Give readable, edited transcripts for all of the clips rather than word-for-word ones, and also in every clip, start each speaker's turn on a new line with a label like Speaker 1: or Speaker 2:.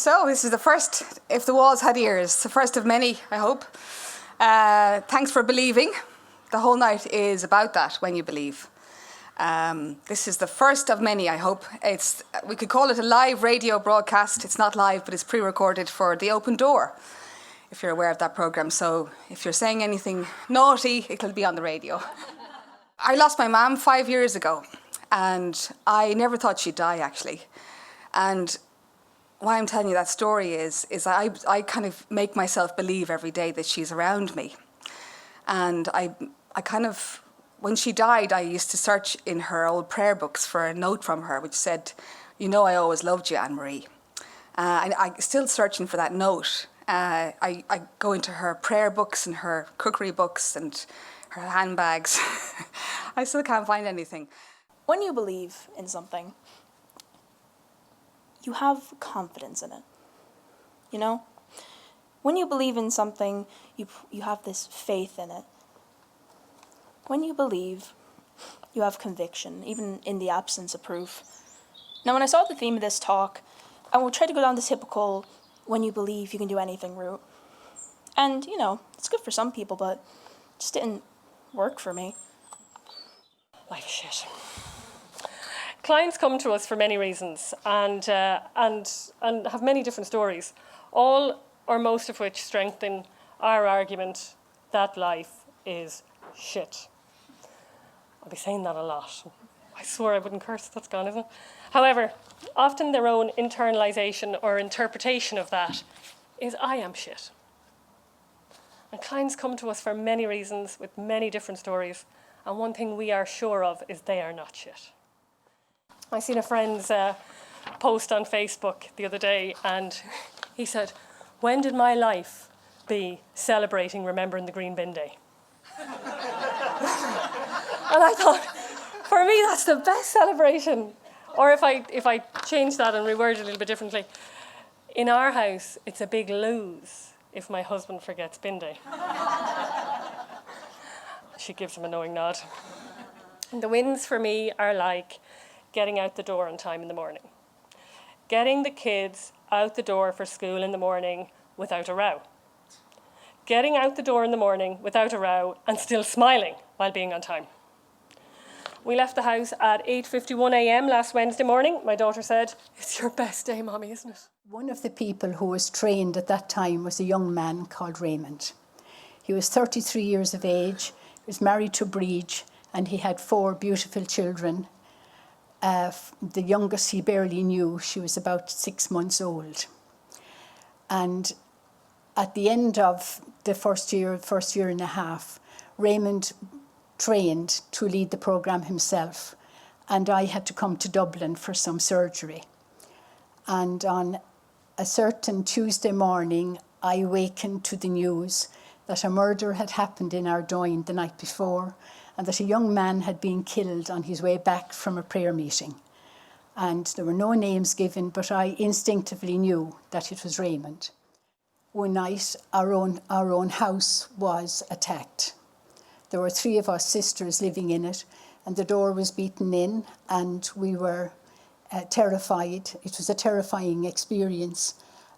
Speaker 1: So this is the first, if the walls had ears, the first of many, I hope. Thanks for believing. The whole night is about that, when you believe. This is the first of many, I hope. We could call it a live radio broadcast. It's not live, but it's pre-recorded for The Open Door, if you're aware of that programme. So if you're saying anything naughty, it'll be on the radio. I lost my mum 5 years ago, and I never thought she'd die, actually. And why I'm telling you that story is I kind of make myself believe every day that she's around me. And I kind of, when she died, I used to search in her old prayer books for a note from her which said, "You know I always loved you, Anne-Marie." And I'm still searching for that note. I go into her prayer books and her cookery books and her handbags. I still can't find anything.
Speaker 2: When you believe in something, you have confidence in it, you know? When you believe in something, you have this faith in it. When you believe, you have conviction, even in the absence of proof. Now, when I saw the theme of this talk, I will try to go down the typical, when you believe, you can do anything route. And, you know, it's good for some people, but it just didn't work for me.
Speaker 3: Life is shit. Clients come to us for many reasons and have many different stories, all or most of which strengthen our argument that life is shit. I'll be saying that a lot. I swore I wouldn't curse, that's gone, isn't it? However, often their own internalisation or interpretation of that is I am shit. And clients come to us for many reasons with many different stories, and one thing we are sure of is they are not shit. I seen a friend's post on Facebook the other day, and he said, "When did my life be celebrating Remembering the Green Bin Day?" And I thought, for me, that's the best celebration. Or if I change that and reword it a little bit differently, in our house, it's a big lose if my husband forgets bin day. She gives him a knowing nod. And the wins for me are like getting out the door on time in the morning. Getting the kids out the door for school in the morning without a row. Getting out the door in the morning without a row and still smiling while being on time. We left the house at 8:51 a.m. last Wednesday morning. My daughter said, "It's your best day, Mommy, isn't it?"
Speaker 4: One of the people who was trained at that time was a young man called Raymond. He was 33 years of age, he was married to Bridge, and he had 4 beautiful children. The youngest he barely knew. She was about 6 months old. And at the end of the first year and a half, Raymond trained to lead the programme himself, and I had to come to Dublin for some surgery. And on a certain Tuesday morning, I awakened to the news that a murder had happened in Ardoyne the night before, and that a young man had been killed on his way back from a prayer meeting. And there were no names given, but I instinctively knew that it was Raymond. One night, our own house was attacked. There were 3 of us sisters living in it, and the door was beaten in, and we were terrified. It was a terrifying experience,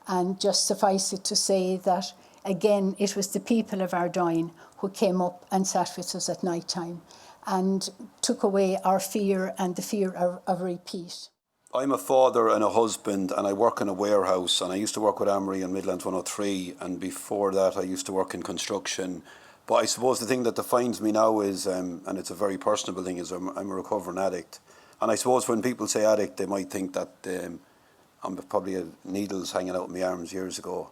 Speaker 4: and just suffice it to say that, again, it was the people of Ardoyne who came up and sat with us at night time and took away our fear and the fear of a repeat.
Speaker 5: I'm a father and a husband, and I work in a warehouse, and I used to work with Anne-Marie in Midlands 103, and before that I used to work in construction. But I suppose the thing that defines me now is, and it's a very personal thing, is I'm a recovering addict. And I suppose when people say addict, they might think that I'm probably had needles hanging out in my arms years ago,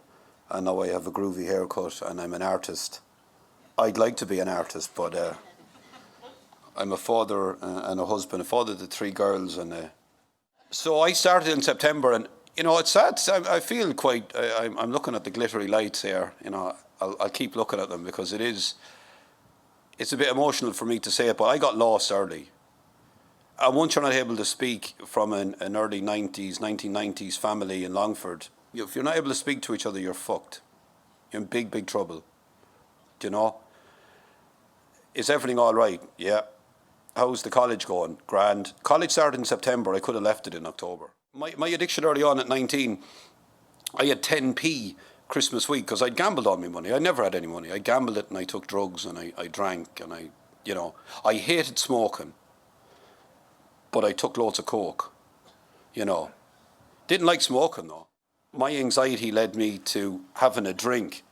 Speaker 5: and now I have a groovy haircut and I'm an artist. I'd like to be an artist, but I'm a father and a husband, a father to 3 girls. And so I started in September, and, you know, it's sad. I feel quite, I'm looking at the glittery lights here, you know. I'll keep looking at them because it's a bit emotional for me to say it, but I got lost early. And once you're not able to speak from an early 1990s family in Longford, if you're not able to speak to each other, you're fucked. You're in big, big trouble. Do you know? Is everything all right? Yeah. How's the college going? Grand. College started in September. I could have left it in October. My addiction early on at 19 I had 10p Christmas week because I'd gambled all my money. I never had any money. I gambled it and I took drugs and I drank and I hated smoking, but I took loads of coke, Didn't like smoking though. My anxiety led me to having a drink,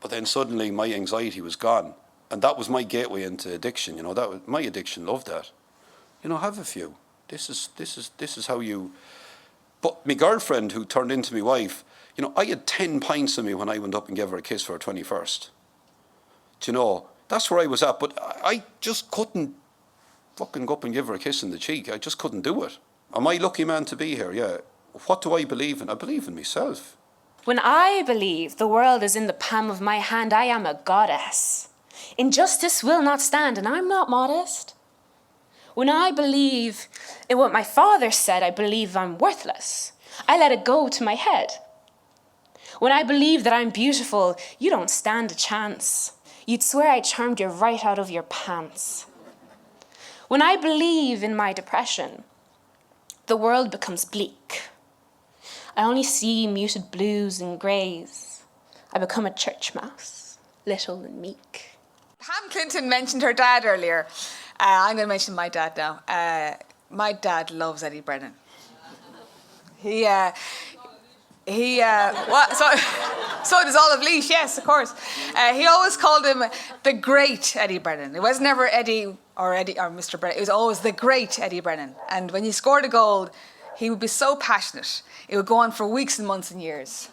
Speaker 5: but then suddenly my anxiety was gone. And that was my gateway into addiction, that was, my addiction loved that. Have a few. This is how you... But my girlfriend, who turned into my wife, I had 10 pints of me when I went up and gave her a kiss for her 21st. That's where I was at, but I just couldn't fucking go up and give her a kiss in the cheek. I just couldn't do it. Am I lucky man to be here? Yeah. What do I believe in? I believe in myself.
Speaker 6: When I believe the world is in the palm of my hand, I am a goddess. Injustice will not stand, and I'm not modest. When I believe in what my father said, I believe I'm worthless. I let it go to my head. When I believe that I'm beautiful, you don't stand a chance. You'd swear I charmed you right out of your pants. When I believe in my depression, the world becomes bleak. I only see muted blues and greys. I become a church mouse, little and meek.
Speaker 1: Pam Clinton mentioned her dad earlier. I'm going to mention my dad now. My dad loves Eddie Brennan. What? So does Olive Leash, yes, of course. He always called him the great Eddie Brennan. It was never Eddie or Mr. Brennan. It was always the great Eddie Brennan. And when he scored a goal, he would be so passionate. It would go on for weeks and months and years.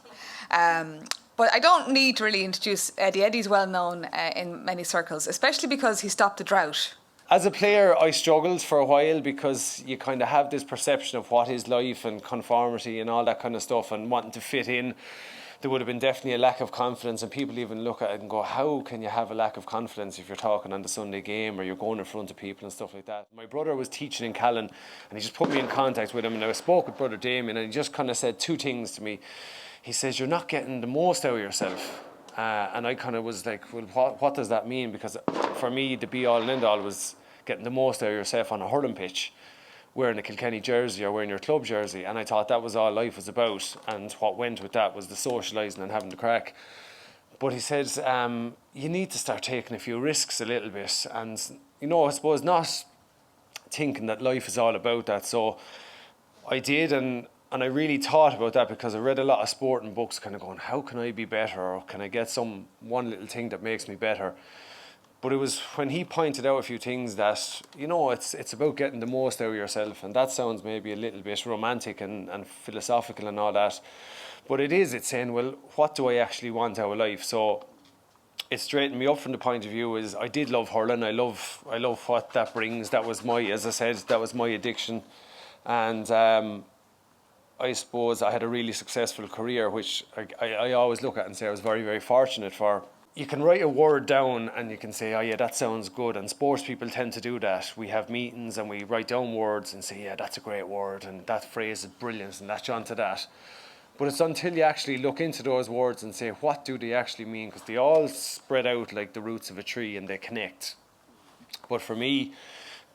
Speaker 1: But I don't need to really introduce Eddie. Eddie's well known in many circles, especially because he stopped the drought.
Speaker 7: As a player, I struggled for a while because you kind of have this perception of what is life and conformity and all that kind of stuff and wanting to fit in. There would have been definitely a lack of confidence, and people even look at it and go, how can you have a lack of confidence if you're talking on the Sunday game or you're going in front of people and stuff like that? My brother was teaching in Callan and he just put me in contact with him, and I spoke with Brother Damien and he just kind of said two things to me. He says, you're not getting the most out of yourself. And I kind of was like, well, what does that mean? Because for me, the be-all and end-all was getting the most out of yourself on a hurling pitch, wearing a Kilkenny jersey or wearing your club jersey. And I thought that was all life was about. And what went with that was the socialising and having the crack. But he said, you need to start taking a few risks a little bit. And, I suppose not thinking that life is all about that. So I did, and I really thought about that because I read a lot of sporting books kind of going, how can I be better? Or can I get one little thing that makes me better? But it was when he pointed out a few things that, it's about getting the most out of yourself. And that sounds maybe a little bit romantic and philosophical and all that. But it's saying, well, what do I actually want out of life? So it straightened me up from the point of view is I did love hurling. I love what that brings. That was as I said, that was my addiction. And I suppose I had a really successful career, which I always look at and say I was very, very fortunate for. You can write a word down and you can say, oh yeah, that sounds good. And sports people tend to do that. We have meetings and we write down words and say, yeah, that's a great word and that phrase is brilliant and latch on to that. But it's until you actually look into those words and say, what do they actually mean? Because they all spread out like the roots of a tree and they connect. But for me,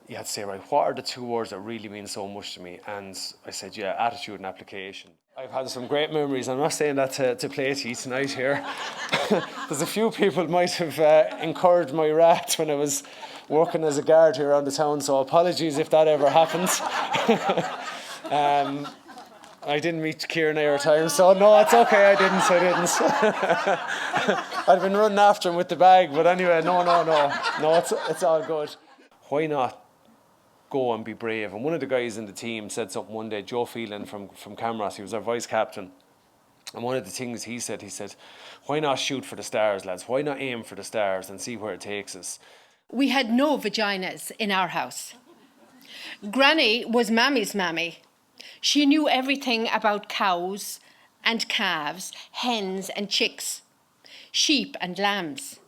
Speaker 7: you had to say, right, what are the two words that really mean so much to me? And I said, yeah, attitude and application. I've had some great memories. I'm not saying that to play to you tonight here. There's a few people might have incurred my wrath when I was working as a guard here around the town, so apologies if that ever happens. I didn't meet Kieran air time, so no, it's okay, I didn't. I'd been running after him with the bag, but anyway, no, it's all good. Why not go and be brave? And one of the guys in the team said something one day, Joe Phelan from Camross, he was our vice captain. And one of the things he said, why not shoot for the stars, lads? Why not aim for the stars and see where it takes us?
Speaker 8: We had no vaginas in our house. Granny was Mammy's mammy. She knew everything about cows and calves, hens and chicks, sheep and lambs.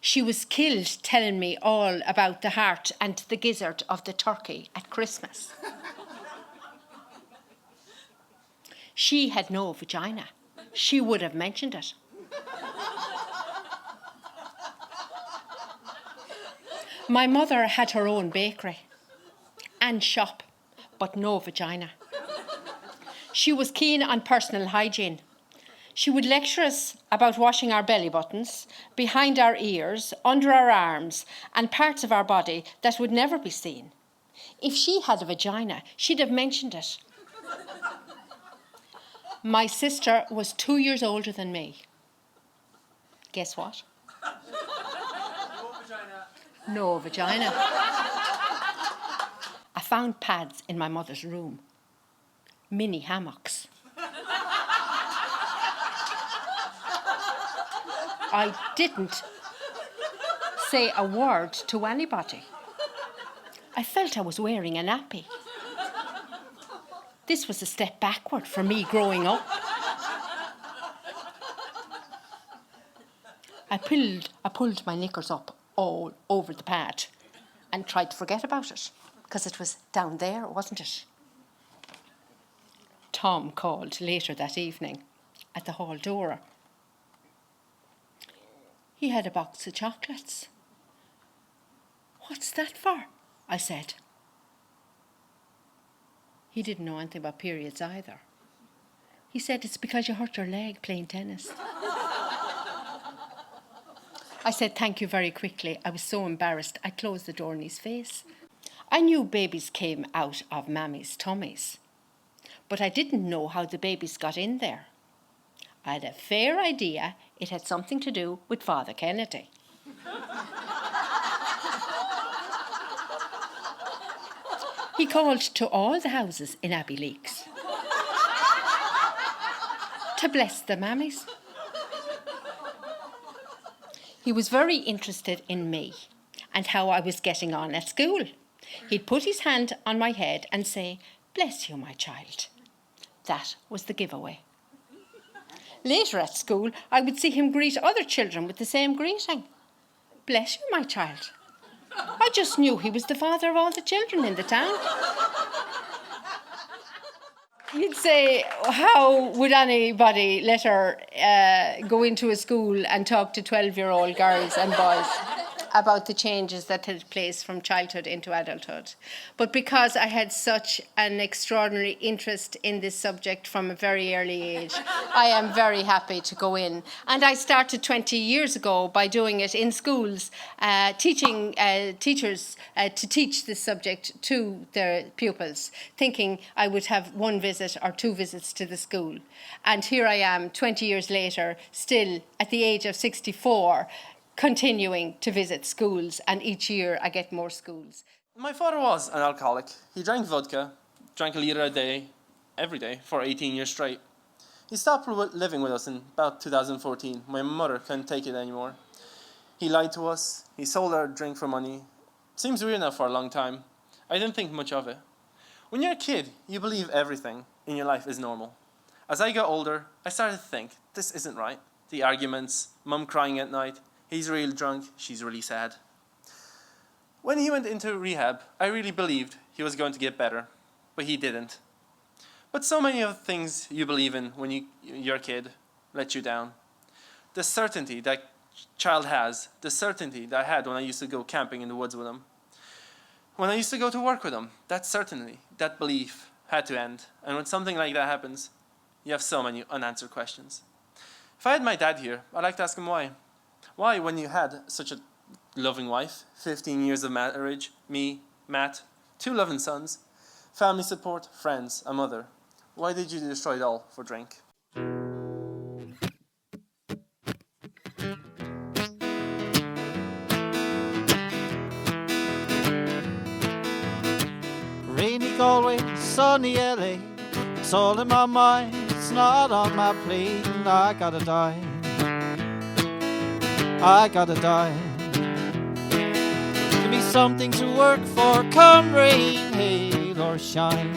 Speaker 8: She was killed telling me all about the heart and the gizzard of the turkey at Christmas. She had no vagina. She would have mentioned it. My mother had her own bakery and shop, but no vagina. She was keen on personal hygiene. She would lecture us about washing our belly buttons, behind our ears, under our arms, and parts of our body that would never be seen. If she had a vagina, she'd have mentioned it. My sister was 2 years older than me. Guess what? No vagina. I found pads in my mother's room. Mini hammocks. I didn't say a word to anybody. I felt I was wearing a nappy. This was a step backward for me growing up. I pulled my knickers up all over the pad and tried to forget about it, because it was down there, wasn't it? Tom called later that evening at the hall door. He had a box of chocolates. "What's that for?" I said. He didn't know anything about periods either. He said, "It's because you hurt your leg playing tennis." I said thank you very quickly. I was so embarrassed, I closed the door in his face. I knew babies came out of mammy's tummies, but I didn't know how the babies got in there. I had a fair idea it had something to do with Father Kennedy. He called to all the houses in Abbeyleix to bless the mammies. He was very interested in me and how I was getting on at school. He'd put his hand on my head and say, "Bless you, my child." That was the giveaway. Later at school, I would see him greet other children with the same greeting. "Bless you, my child." I just knew he was the father of all the children in the town. You'd say, how would anybody let her go into a school and talk to 12-year-old girls and boys about the changes that had place from childhood into adulthood? But because I had such an extraordinary interest in this subject from a very early age, I am very happy to go in. And I started 20 years ago by doing it in schools, teaching teachers to teach this subject to their pupils, thinking I would have one visit or two visits to the school. And here I am, 20 years later, still at the age of 64, continuing to visit schools, and each year I get more schools.
Speaker 9: My father was an alcoholic. He drank vodka, drank a litre a day, every day, for 18 years straight. He stopped living with us in about 2014. My mother couldn't take it anymore. He lied to us. He sold our drink for money. Seems weird now for a long time. I didn't think much of it. When you're a kid, you believe everything in your life is normal. As I got older, I started to think, this isn't right. The arguments, mum crying at night, he's real drunk, she's really sad. When he went into rehab, I really believed he was going to get better, but he didn't. But so many of the things you believe in when you're a kid let you down. The certainty that child has, the certainty that I had when I used to go camping in the woods with him. When I used to go to work with him, that certainty, that belief had to end. And when something like that happens, you have so many unanswered questions. If I had my dad here, I'd like to ask him why. Why, when you had such a loving wife, 15 years of marriage, me, Matt, 2 loving sons, family support, friends, a mother, why did you destroy it all for drink?
Speaker 10: Rainy Galway, sunny LA, it's all in my mind, it's not on my plate, and I gotta die. I gotta die. Give me something to work for, come rain, hail or shine.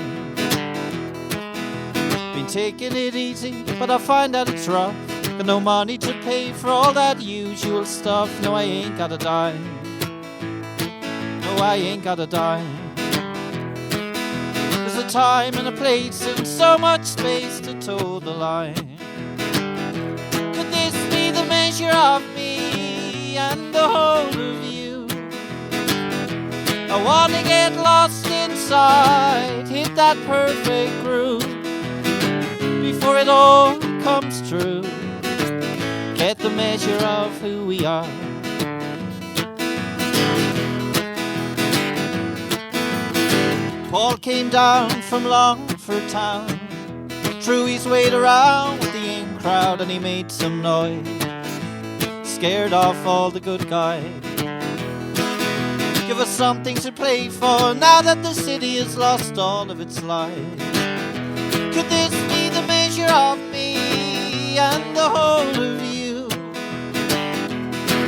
Speaker 10: Been taking it easy, but I find that it's rough. Got no money to pay for all that usual stuff. No, I ain't gotta die. No, I ain't gotta die. There's a time and a place and so much space to toe the line. Could this be the measure of me and the whole of you? I wanna get lost inside, hit that perfect groove before it all comes true. Get the measure of who we are. Paul came down from Longford town, threw his weight around with the in crowd, and he made some noise, scared off all the good guys. Give us something to play for now that the city has lost all of its life. Could this be the measure of me and the whole of you?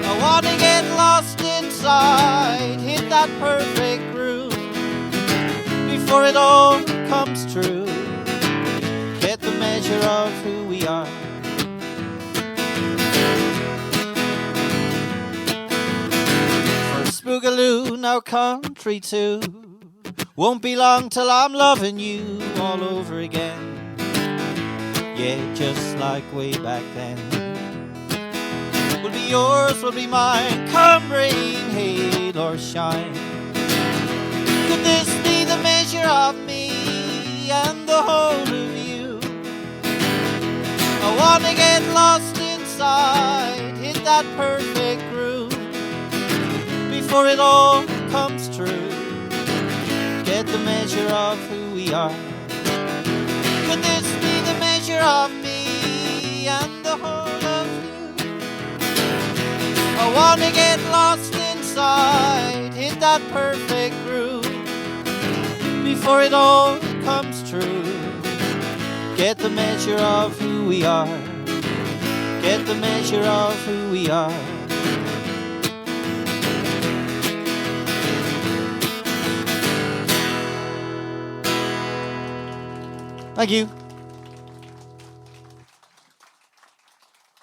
Speaker 10: I want to get lost inside, hit that perfect groove before it all comes true. Get the measure of who we are. First boogaloo, now country too. Won't be long till I'm loving you all over again. Yeah, just like way back then. Will be yours, will be mine, come rain, hail or shine. Could this be the measure of me and the whole of you? I want to get lost inside, hit that perfect groove before it all comes true. Get the measure of who we are. Could this be the measure of me and the whole of you? I want to get lost inside, hit that perfect groove before it all comes true. Get the measure of who we are. Get the measure of who we are. Thank you.